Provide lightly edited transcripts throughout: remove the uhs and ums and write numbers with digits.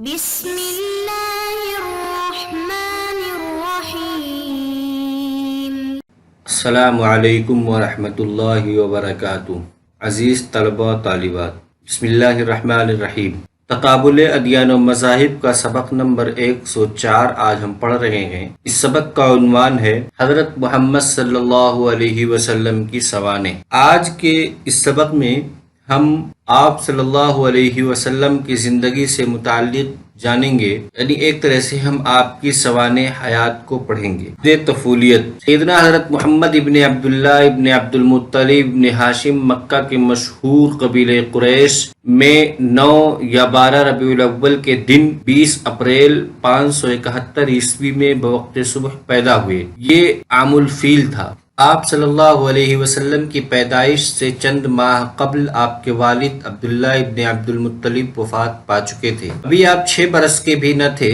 بسم اللہ الرحمن الرحیم۔ السلام علیکم ورحمۃ اللہ وبرکاتہ۔ عزیز طلبہ طالبات، بسم اللہ الرحمن الرحیم۔ تقابل ادیان و مذاہب کا سبق نمبر 104 آج ہم پڑھ رہے ہیں۔ اس سبق کا عنوان ہے حضرت محمد صلی اللہ علیہ وسلم کی سوانح۔ آج کے اس سبق میں ہم آپ صلی اللہ علیہ وسلم کی زندگی سے متعلق جانیں گے، یعنی ایک طرح سے ہم آپ کی سوانح حیات کو پڑھیں گے۔ طفولیت سیدنا حضرت محمد ابن عبداللہ ابن عبد المطلب ابن ہاشم مکہ کے مشہور قبیلہ قریش میں 9 یا 12 ربیع الاول کے دن 20 اپریل 571 عیسوی میں بوقت صبح پیدا ہوئے۔ یہ عام الفیل تھا۔ آپ صلی اللہ علیہ وسلم کی پیدائش سے چند ماہ قبل آپ کے والد عبداللہ ابن عبد المطلب وفات پا چکے تھے۔ ابھی آپ 6 برس کے بھی نہ تھے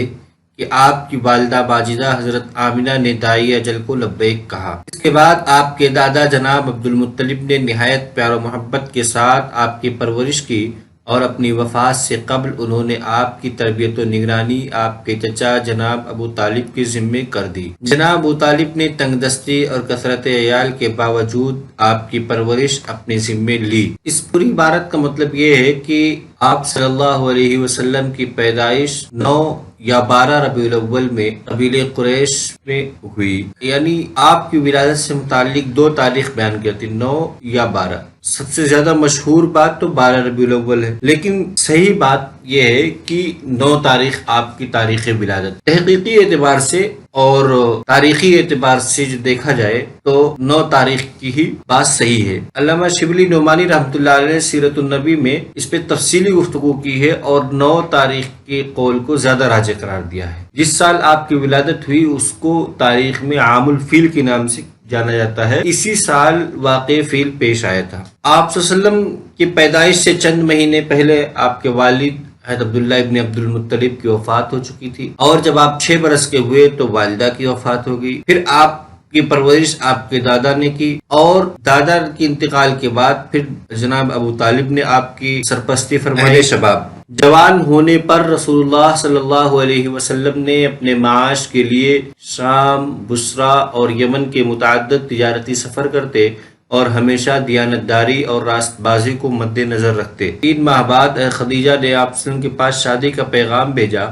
کہ آپ کی والدہ باجدہ حضرت آمنہ نے داعی اجل کو لبیک کہا۔ اس کے بعد آپ کے دادا جناب عبد المطلب نے نہایت پیار و محبت کے ساتھ آپ کی پرورش کی اور اپنی وفات سے قبل انہوں نے آپ کی تربیت و نگرانی آپ کے چچا جناب ابو طالب کے ذمے کر دی۔ جناب ابو طالب نے تنگ دستی اور کثرت عیال کے باوجود آپ کی پرورش اپنے ذمے لی۔ اس پوری عبارت کا مطلب یہ ہے کہ آپ صلی اللہ علیہ وسلم کی پیدائش 9 یا 12 ربیع الاول میں قبیلہ قریش میں ہوئی، یعنی آپ کی ولادت سے متعلق 2 تاریخ بیان کی جاتی، 9 یا 12۔ سب سے زیادہ مشہور بات تو 12 ربیع الاول ہے، لیکن صحیح بات یہ ہے کہ 9 تاریخ آپ کی تاریخ ولادت۔ تحقیقی اعتبار سے اور تاریخی اعتبار سے جو دیکھا جائے تو 9 تاریخ کی ہی بات صحیح ہے۔ علامہ شبلی نعمانی رحمۃ اللہ علیہ نے سیرت النبی میں اس پہ تفصیلی گفتگو کی ہے اور 9 تاریخ کے قول کو زیادہ راجح قرار دیا ہے۔ جس سال آپ کی ولادت ہوئی اس کو تاریخ میں عام الفیل کے نام سے جانا جاتا ہے۔ اسی سال واقع فیل پیش آیا تھا۔ آپ صلی اللہ علیہ وسلم کی پیدائش سے چند مہینے پہلے آپ کے والد حضرت عبداللہ ابن عبد المطلب کی وفات ہو چکی تھی، اور جب آپ 6 برس کے ہوئے تو والدہ کی وفات ہو گئی۔ پھر آپ کی پرورش آپ کے دادا نے کی، اور دادا کے انتقال کے بعد پھر جناب ابو طالب نے آپ کی سرپرستی فرمائی۔ شباب جوان ہونے پر رسول اللہ صلی اللہ علیہ وسلم نے اپنے معاش کے لیے شام، بصرہ اور یمن کے متعدد تجارتی سفر کرتے اور ہمیشہ دیانتداری اور راست بازی کو مد نظر رکھتے۔ 3 ماہ بعد خدیجہ نے آپ صلی اللہ علیہ وسلم کے پاس شادی کا پیغام بھیجا۔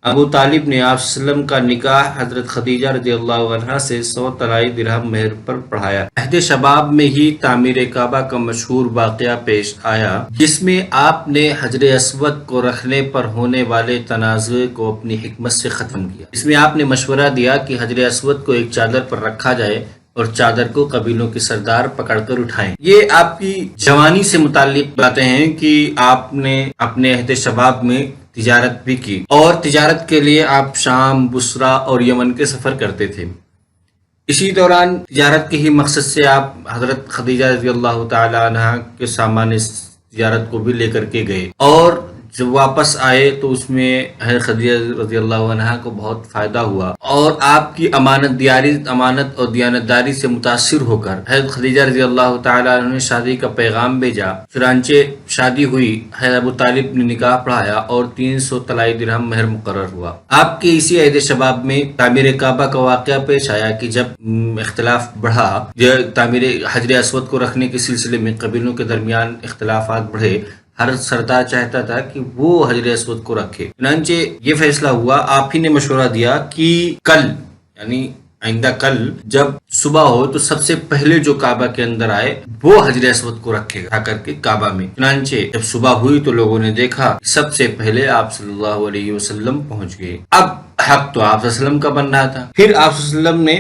ابو طالب نے آپ صلی اللہ علیہ وسلم کا نکاح حضرت خدیجہ رضی اللہ عنہا سے 100 طلائی درہم مہر پر پڑھایا۔ عہد شباب میں ہی تعمیر کعبہ کا مشہور واقعہ پیش آیا، جس میں آپ نے حجر اسود کو رکھنے پر ہونے والے تنازع کو اپنی حکمت سے ختم کیا۔ اس میں آپ نے مشورہ دیا کہ حجر اسود کو ایک چادر پر رکھا جائے اور چادر کو قبیلوں کے سردار پکڑ کر اٹھائیں۔ یہ آپ کی جوانی سے متعلق باتیں ہیں کہ آپ نے اپنے عہد شباب میں تجارت بھی کی، اور تجارت کے لیے آپ شام، بصرہ اور یمن کے سفر کرتے تھے۔ اسی دوران تجارت کے ہی مقصد سے آپ حضرت خدیجہ رضی اللہ تعالی عنہ کے سامان تجارت کو بھی لے کر کے گئے، اور جب واپس آئے تو اس میں حضرت خدیجہ رضی اللہ عنہ کو بہت فائدہ ہوا، اور آپ کی امانت اور دیانتداری سے متاثر ہو کر حضرت خدیجہ رضی اللہ تعالی عنہ نے شادی کا پیغام بھیجا۔ چنانچہ شادی ہوئی، حضرت ابو طالب نے نکاح پڑھایا اور 300 طلائی درہم مہر مقرر ہوا۔ آپ کے اسی عہد شباب میں تعمیر کعبہ کا واقعہ پیش آیا کہ جب اختلاف بڑھا، تعمیر حجر اسود کو رکھنے کے سلسلے میں قبیلوں کے درمیان اختلافات بڑھے، ہر سردار چاہتا تھا کہ وہ حجر اسود کو رکھے۔ چنانچہ یہ فیصلہ ہوا، آپ ہی نے مشورہ دیا کہ کل، یعنی آئندہ کل جب صبح ہو تو سب سے پہلے جو کعبہ کے اندر آئے وہ حجر اسود کو رکھے گا کر کے کعبہ میں۔ چنانچہ جب صبح ہوئی تو لوگوں نے دیکھا سب سے پہلے آپ صلی اللہ علیہ وسلم پہنچ گئے۔ اب حق تو آپ صلی اللہ علیہ وسلم کا بن رہا تھا۔ پھر آپ صلی اللہ علیہ وسلم نے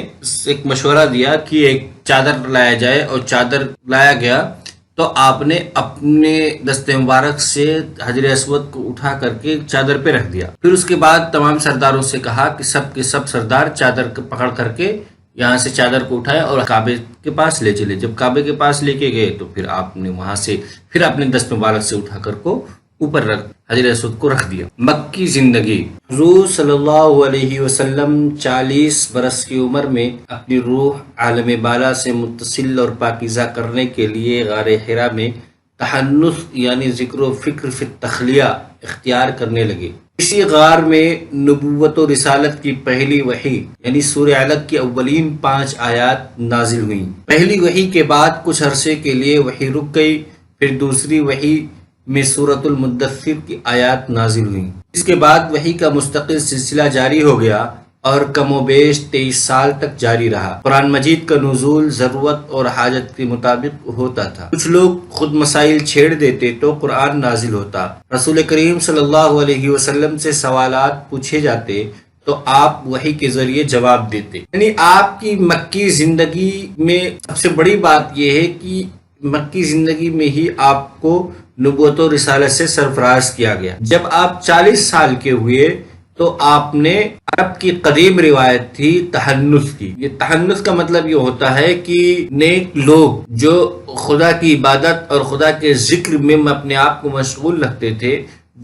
ایک مشورہ دیا کہ ایک چادر لایا جائے، اور چادر لایا گیا تو آپ نے اپنے دست مبارک سے حجر اسود کو اٹھا کر کے چادر پہ رکھ دیا۔ پھر اس کے بعد تمام سرداروں سے کہا کہ سب کے سب سردار چادر پکڑ کر کے یہاں سے چادر کو اٹھائے اور کعبے کے پاس لے چلے۔ جب کعبے کے پاس لے کے گئے تو پھر آپ نے وہاں سے پھر اپنے دست مبارک سے اٹھا کر کو اوپر حجر اسود کو رکھ دیا۔ مکی زندگی حضور صلی اللہ علیہ وسلم 40 برس کی عمر میں اپنی روح عالم بالا سے متصل اور پاکیزہ کرنے کے لیے غار حرا میں تحنث یعنی ذکر و فکر فی التخلیہ اختیار کرنے لگے۔ اسی غار میں نبوت و رسالت کی پہلی وحی یعنی سورہ علق کی اولین 5 آیات نازل ہوئیں۔ پہلی وحی کے بعد کچھ عرصے کے لیے وحی رک گئی، پھر دوسری وحی میں سورۃ المدثر کی آیات نازل ہوئیں۔ اس کے بعد وحی کا مستقل سلسلہ جاری ہو گیا اور کم و بیش 23 سال تک جاری رہا۔ قرآن مجید کا نزول ضرورت اور حاجت کے مطابق ہوتا تھا۔ کچھ لوگ خود مسائل چھیڑ دیتے تو قرآن نازل ہوتا۔ رسول کریم صلی اللہ علیہ وسلم سے سوالات پوچھے جاتے تو آپ وحی کے ذریعے جواب دیتے۔ یعنی آپ کی مکی زندگی میں سب سے بڑی بات یہ ہے کہ مکی زندگی میں ہی آپ کو نبوت و رسالت سے سرفراز کیا گیا۔ جب آپ 40 سال کے ہوئے تو آپ نے عرب کی قدیم روایت تھی تحنث کی۔ یہ تحنث کا مطلب یہ ہوتا ہے کہ نیک لوگ جو خدا کی عبادت اور خدا کے ذکر میں اپنے آپ کو مشغول رکھتے تھے،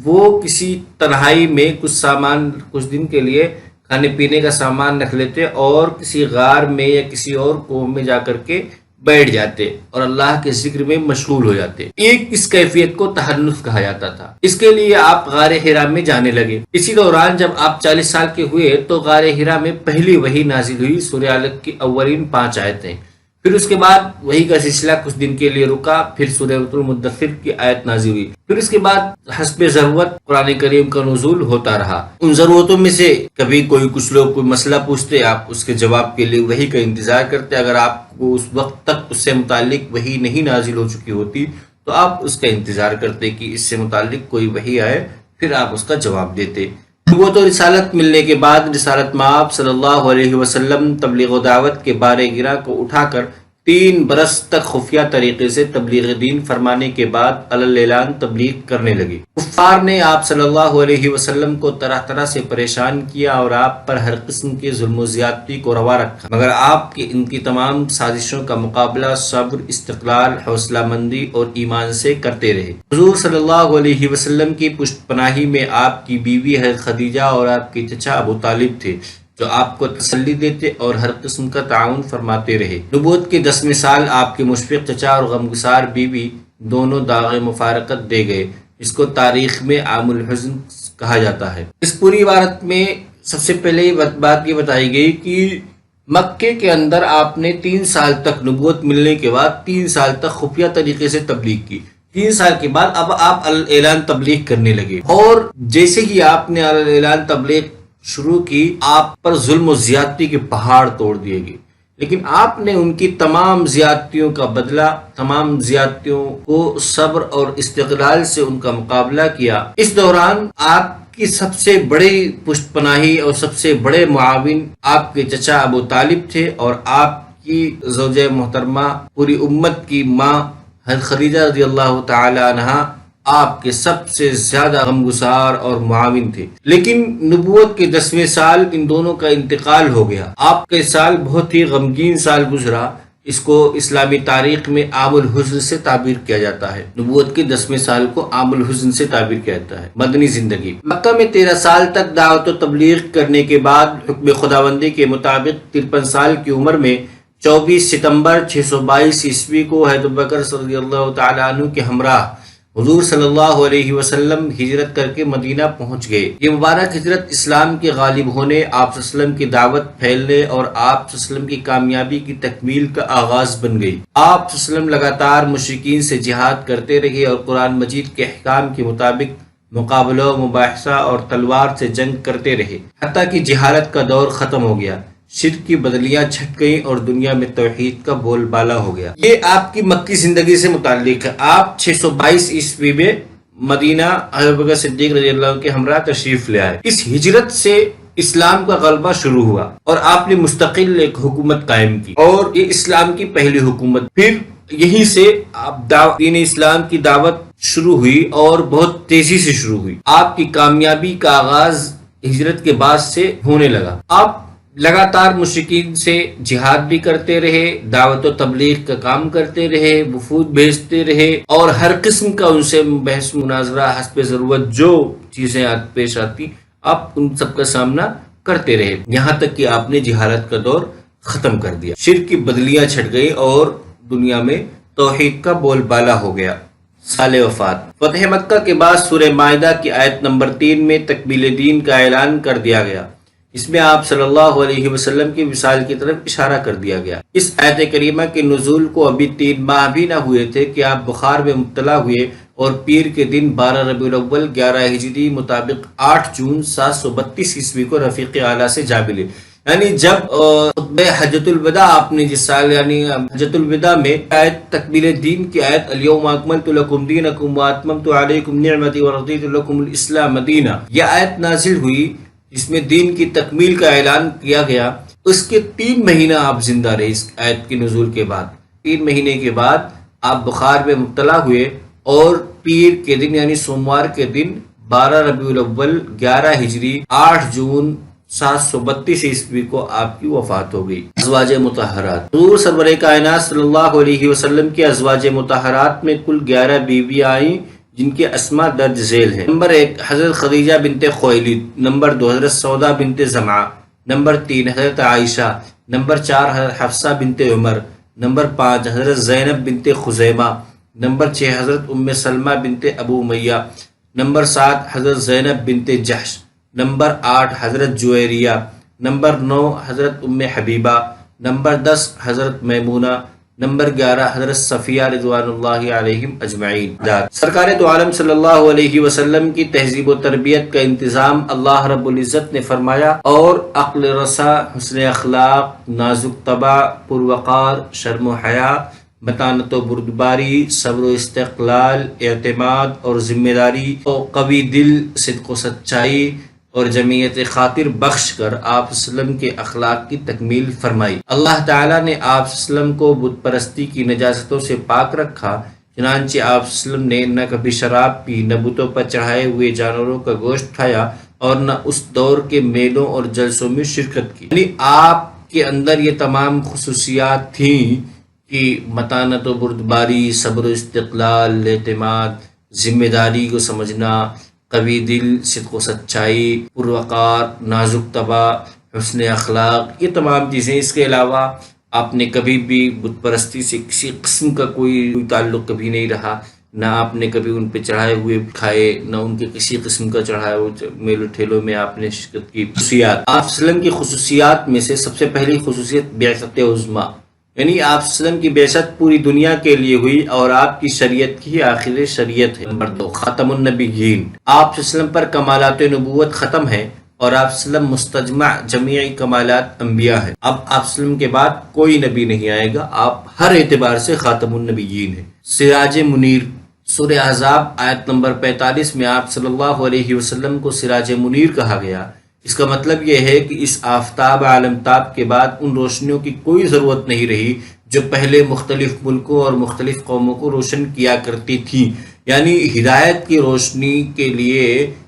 وہ کسی تنہائی میں کچھ دن کے لیے کھانے پینے کا سامان رکھ لیتے اور کسی غار میں یا کسی اور قوم میں جا کر کے بیٹھ جاتے اور اللہ کے ذکر میں مشغول ہو جاتے۔ اس کیفیت کو تحنث کہا جاتا تھا۔ اس کے لیے آپ غار حرا میں جانے لگے۔ اسی دوران جب آپ 40 سال کے ہوئے تو غار حرا میں پہلی وحی نازل ہوئی، سورہ علق کی اولین 5 آیتیں۔ پھر اس کے بعد وحی کا سلسلہ کچھ دن کے لیے رکا، پھر سورۃ المدثر کی آیت نازل ہوئی۔ پھر اس کے بعد حسب ضرورت قرآن کریم کا نزول ہوتا رہا۔ ان ضرورتوں میں سے کبھی کچھ لوگ کوئی مسئلہ پوچھتے، آپ اس کے جواب کے لیے وحی کا انتظار کرتے۔ اگر آپ کو اس وقت تک اس سے متعلق وحی نہیں نازل ہو چکی ہوتی تو آپ اس کا انتظار کرتے کہ اس سے متعلق کوئی وحی آئے، پھر آپ اس کا جواب دیتے۔ نبوت و رسالت ملنے کے بعد رسالت مآب صلی اللہ علیہ وسلم تبلیغ و دعوت کے بارے گرا کو اٹھا کر 3 برس تک خفیہ طریقے سے تبلیغ دین فرمانے کے بعد علی اعلان تبلیغ کرنے لگے۔ کفار نے آپ صلی اللہ علیہ وسلم کو طرح طرح سے پریشان کیا اور آپ پر ہر قسم کے ظلم و زیادتی کو روا رکھا، مگر آپ کی ان کی تمام سازشوں کا مقابلہ صبر، استقلال، حوصلہ مندی اور ایمان سے کرتے رہے۔ حضور صلی اللہ علیہ وسلم کی پشت پناہی میں آپ کی بیوی حضرت خدیجہ اور آپ کے چچا ابو طالب تھے، جو آپ کو تسلی دیتے اور ہر قسم کا تعاون فرماتے رہے۔ نبوت کے 10ویں سال آپ کے مشفق چچا اور غمگسار بیوی دونوں داغ مفارقت دے گئے، اس کو تاریخ میں عام الحزن کہا جاتا ہے۔ اس پوری عبارت میں سب سے پہلے بات یہ بتائی گئی کہ مکے کے اندر آپ نے 3 سال تک نبوت ملنے کے بعد 3 سال تک خفیہ طریقے سے تبلیغ کی۔ 3 سال کے بعد اب آپ اعلان تبلیغ کرنے لگے، اور جیسے ہی آپ نے اعلان تبلیغ شروع کی، آپ پر ظلم و زیادتی کے پہاڑ توڑ دیے گئے، لیکن آپ نے ان کی تمام زیادتیوں کا بدلہ، تمام زیادتیوں کو صبر اور استقلال سے ان کا مقابلہ کیا۔ اس دوران آپ کی سب سے بڑی پشت پناہی اور سب سے بڑے معاون آپ کے چچا ابو طالب تھے، اور آپ کی زوجہ محترمہ پوری امت کی ماں حضرت خدیجہ رضی اللہ تعالی عنہا آپ کے سب سے زیادہ غمگسار اور معاون تھے۔ لیکن نبوت کے 10ویں سال ان دونوں کا انتقال ہو گیا۔ آپ کا سال بہت ہی غمگین سال گزرا، اس کو اسلامی تاریخ میں عام الحزن سے تعبیر کیا جاتا ہے۔ نبوت کے 10ویں سال کو عام الحزن سے تعبیر کیا جاتا ہے۔ مدنی زندگی مکہ میں 13 سال تک دعوت و تبلیغ کرنے کے بعد حکم خداوندی کے مطابق 53 سال کی عمر میں 24 ستمبر 622 عیسوی کو حضرت ابوبکر رضی اللہ تعالیٰ عنہ کے ہمراہ حضور صلی اللہ علیہ وسلم ہجرت کر کے مدینہ پہنچ گئے۔ یہ مبارک ہجرت اسلام کے غالب ہونے، آپ صلی اللہ علیہ وسلم کی دعوت پھیلنے اور آپ صلی اللہ علیہ وسلم کی کامیابی کی تکمیل کا آغاز بن گئی۔ آپ صلی اللہ علیہ وسلم لگاتار مشرکین سے جہاد کرتے رہے اور قرآن مجید کے احکام کے مطابق مقابلہ، مباحثہ اور تلوار سے جنگ کرتے رہے، حتیٰ کہ جہالت کا دور ختم ہو گیا، شرک کی بدلیاں چھٹ گئیں اور دنیا میں توحید کا بول بالا ہو گیا۔ یہ آپ کی مکی زندگی سے متعلق ہے۔ آپ 622 عیسوی میں مدینہ حضرت ابوبکر صدیق رضی اللہ عنہ کے ہمراہ تشریف لے آئے۔ اس ہجرت سے اسلام کا غلبہ شروع ہوا اور آپ نے مستقل ایک حکومت قائم کی، اور یہ اسلام کی پہلی حکومت۔ پھر یہیں سے دین اسلام کی دعوت شروع ہوئی اور بہت تیزی سے شروع ہوئی۔ آپ کی کامیابی کا آغاز ہجرت کے بعد سے ہونے لگا۔ آپ لگاتار مشرکین سے جہاد بھی کرتے رہے، دعوت و تبلیغ کا کام کرتے رہے، وفود بھیجتے رہے، اور ہر قسم کا ان سے بحث مناظرہ حسب ضرورت جو چیزیں پیش آتی آپ ان سب کا سامنا کرتے رہے، یہاں تک کہ آپ نے جہالت کا دور ختم کر دیا۔ شرک کی بدلیاں چھٹ گئی اور دنیا میں توحید کا بول بالا ہو گیا۔ سال وفات۔ فتح مکہ کے بعد سورہ مائدہ کی آیت نمبر 3 میں تکمیل دین کا اعلان کر دیا گیا۔ اس میں آپ صلی اللہ علیہ وسلم کی وصال کی طرف اشارہ کر دیا گیا۔ اس آیت کریمہ کے نزول کو ابھی 3 ماہ بھی نہ ہوئے تھے کہ آپ بخار میں مبتلا ہوئے اور پیر کے دن 12 ربیع الاول 11 ہجری مطابق 8 جون 732 عیسوی کو رفیق اعلیٰ سے جا ملے۔ یعنی جب خطبہ حجۃ الوداع آپ نے جس سال یعنی حجۃ الوداع میں آیت تکمیل دین کی آیت الیوم اکملت لکم دینکم واتممت علیکم نعمتی ورضیت لکم الاسلام دینا، یہ آیت نازل ہوئی جس میں دین کی تکمیل کا اعلان کیا گیا۔ اس کے 3 مہینہ آپ زندہ رہے۔ اس آیت کے نزول کے بعد 3 مہینے کے بعد آپ بخار میں مبتلا ہوئے اور پیر کے دن یعنی سوموار کے دن 12 ربیع الاول 11 ہجری 8 جون 732 عیسوی کو آپ کی وفات ہو گئی۔ ازواج مطہرات، حضور سرور کائنات صلی اللہ علیہ وسلم کی ازواج مطہرات میں کل 11 بیویاں آئیں جن کے اسماء درج ذیل ہیں۔ نمبر 1 حضرت خدیجہ بنت خویلد، نمبر 2 حضرت سودا بنت زمعہ، نمبر 3 حضرت عائشہ، نمبر 4 حضرت حفصہ بنت عمر، نمبر 5 حضرت زینب بنت خزیمہ، نمبر 6 حضرت ام سلمہ بنت ابو امیہ، نمبر 7 حضرت زینب بنت جحش، نمبر 8 حضرت جویریہ، نمبر 9 حضرت ام حبیبہ، نمبر 10 حضرت میمونہ، نمبر 11 حضرت صفیہ رضوان اللہ علیہم اجمعین۔ سرکار دو عالم صلی اللہ علیہ وسلم کی تہذیب و تربیت کا انتظام اللہ رب العزت نے فرمایا اور عقل رسا، حسن اخلاق، نازک طبع، پروقار، شرم و حیا، متانت و بردباری، صبر و استقلال، اعتماد اور ذمہ داری، اور قوی دل، صدق و سچائی اور جمعیت خاطر بخش کر آپ وسلم کے اخلاق کی تکمیل فرمائی۔ اللہ تعالیٰ نے آپ وسلم کو بت پرستی کی نجاستوں سے پاک رکھا، چنانچہ آپ وسلم نے نہ کبھی شراب پی، نہ بتوں پر چڑھائے ہوئے جانوروں کا گوشت کھایا اور نہ اس دور کے میلوں اور جلسوں میں شرکت کی۔ یعنی آپ کے اندر یہ تمام خصوصیات تھیں کہ متانت و بردباری، صبر و استقلال، اعتماد، ذمہ داری کو سمجھنا، قوی دل، صدق و سچائی، پروقار، نازک طبع، حسن اخلاق، یہ تمام چیزیں۔ اس کے علاوہ آپ نے کبھی بھی بت پرستی سے کسی قسم کا کوئی تعلق کبھی نہیں رہا، نہ آپ نے کبھی ان پہ چڑھائے ہوئے کھائے، نہ ان کے کسی قسم کا چڑھائے ہوئے میلوں ٹھیلوں میں آپ نے شرکت کی۔ خصوصیات، آپ وسلم کی خصوصیات میں سے سب سے پہلی خصوصیت بعثت عظمیٰ، یعنی آپ وسلم کی بعثت پوری دنیا کے لیے ہوئی اور آپ کی شریعت کی آخر شریعت ہے۔ نمبر 2 خاتم النبیین، آپ وسلم پر کمالات نبوت ختم ہے اور آپ وسلم مستجمع جمیع کمالات انبیاء ہیں۔ اب آپ وسلم کے بعد کوئی نبی نہیں آئے گا، آپ ہر اعتبار سے خاتم النبیین ہیں۔ سراج منیر، سورہ احزاب آیت نمبر 45 میں آپ صلی اللہ علیہ وسلم کو سراج منیر کہا گیا۔ اس کا مطلب یہ ہے کہ اس آفتاب عالمتاب کے بعد ان روشنیوں کی کوئی ضرورت نہیں رہی جو پہلے مختلف ملکوں اور مختلف قوموں کو روشن کیا کرتی تھیں۔ یعنی ہدایت کی روشنی کے لیے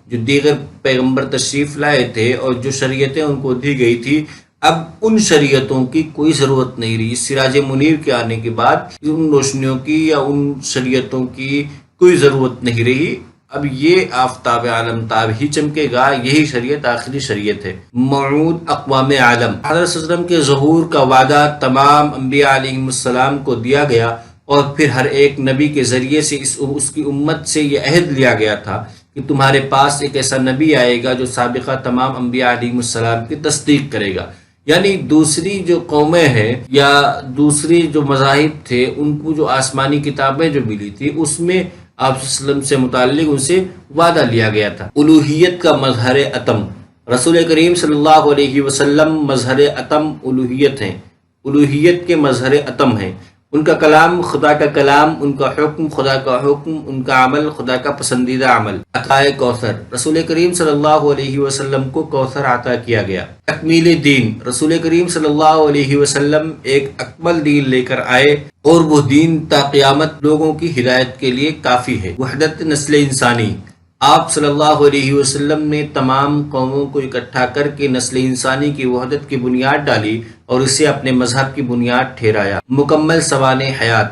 جو دیگر پیغمبر تشریف لائے تھے اور جو شریعتیں ان کو دی گئی تھی، اب ان شریعتوں کی کوئی ضرورت نہیں رہی۔ سراج منیر کے آنے کے بعد ان روشنیوں کی یا ان شریعتوں کی کوئی ضرورت نہیں رہی۔ اب یہ آفتاب عالمتاب ہی چمکے گا، یہی شریعت آخری شریعت ہے۔ موعود اقوام عالم، حضرت صلی اللہ علیہ وسلم کے ظہور کا وعدہ تمام انبیاء علیہ السلام کو دیا گیا اور پھر ہر ایک نبی کے ذریعے سے اس کی امت سے یہ عہد لیا گیا تھا کہ تمہارے پاس ایک ایسا نبی آئے گا جو سابقہ تمام انبیاء علیہ السلام کی تصدیق کرے گا۔ یعنی دوسری جو قومیں ہیں یا دوسری جو مذاہب تھے، ان کو جو آسمانی کتابیں جو ملی تھی، اس میں آپ صلی اللہ علیہ وسلم سے متعلق ان سے وعدہ لیا گیا تھا۔ الوہیت کا مظہر اتم، رسول کریم صلی اللہ علیہ وسلم مظہر اتم الوہیت ہیں، الوہیت کے مظہر اتم ہیں۔ ان کا کلام خدا کا کلام، ان کا حکم خدا کا حکم، ان کا عمل خدا کا پسندیدہ عمل۔ عطائے کوثر، رسول کریم صلی اللہ علیہ وسلم کو کوثر عطا کیا گیا۔ تکمیل دین، رسول کریم صلی اللہ علیہ وسلم ایک اکمل دین لے کر آئے اور وہ دین تا قیامت لوگوں کی ہدایت کے لیے کافی ہے۔ وحدت نسل انسانی، آپ صلی اللہ علیہ وسلم نے تمام قوموں کو اکٹھا کر کے نسل انسانی کی وحدت کی بنیاد ڈالی اور اسے اپنے مذہب کی بنیاد ٹھہرایا۔ مکمل سوانح حیات،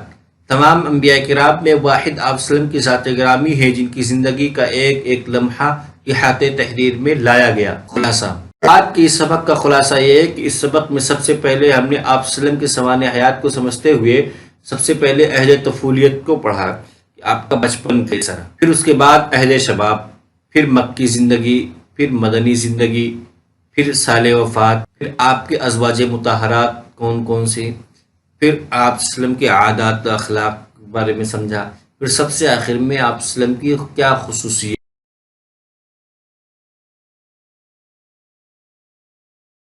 تمام انبیاء کرام میں واحد آپ وسلم کی ذات گرامی ہے جن کی زندگی کا ایک ایک لمحہ احاطے تحریر میں لایا گیا۔ خلاصہ، آج کے اس سبق کا خلاصہ یہ ہے کہ اس سبق میں سب سے پہلے ہم نے آپ وسلم کے سوانح حیات کو سمجھتے ہوئے سب سے پہلے عہد طفولیت کو پڑھا۔ کہ آپ کا بچپن کیسا رہا، پھر اس کے بعد اہل شباب، پھر مکی زندگی، پھر مدنی زندگی، پھر سال وفات، پھر آپ کے ازواج مطہرات کون کون سے، پھر آپ وسلم کے عادات اخلاق کے بارے میں سمجھا، پھر سب سے آخر میں آپ وسلم کی کیا خصوصیت